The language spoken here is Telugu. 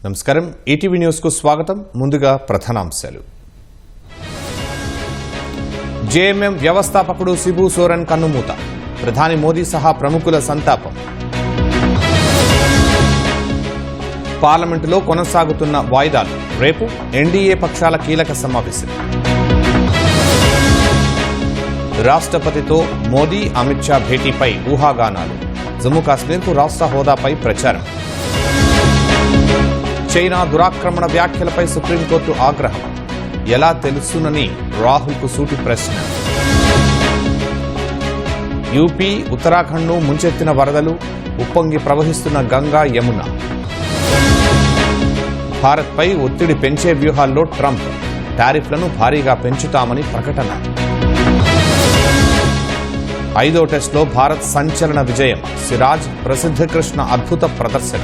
నమస్కారం ఈటీవీ న్యూస్ కు స్వాగతం. ముందుగా ప్రధానాంశాలు. జేఎంఎం వ్యవస్థాపకుడు శిబు సోరెన్ కన్నుమూత. ప్రధాని మోదీ సహా ప్రముఖుల సంతాపం. పార్లమెంటులో కొనసాగుతున్న వాయిదాలు. రేపు ఎన్డీఏ పక్షాల కీలక సమావేశం. రాష్ట్రపతితో మోదీ అమిత్ షా భేటీపై ఊహాగానాలు. జమ్మూ కాశ్మీర్కు రాష్ట్ర హోదాపై ప్రచారం. చైనా దురాక్రమణ వ్యాఖ్యలపై సుప్రీంకోర్టు ఆగ్రహం. ఎలా తెలుసునని రాహుల్కు సూటి ప్రశ్న. యూపీ ఉత్తరాఖండ్ను ముంచెత్తిన వరదలు. ఉప్పొంగి ప్రవహిస్తున్న గంగా యమున. భారత్పై ఒత్తిడి పెంచే వ్యూహాల్లో ట్రంప్. టారిఫ్లను భారీగా పెంచుతామని ప్రకటన. 5వ టెస్టులో భారత్ సంచలన విజయం. సిరాజ్, ప్రసిద్ధ కృష్ణ అద్భుత ప్రదర్శన.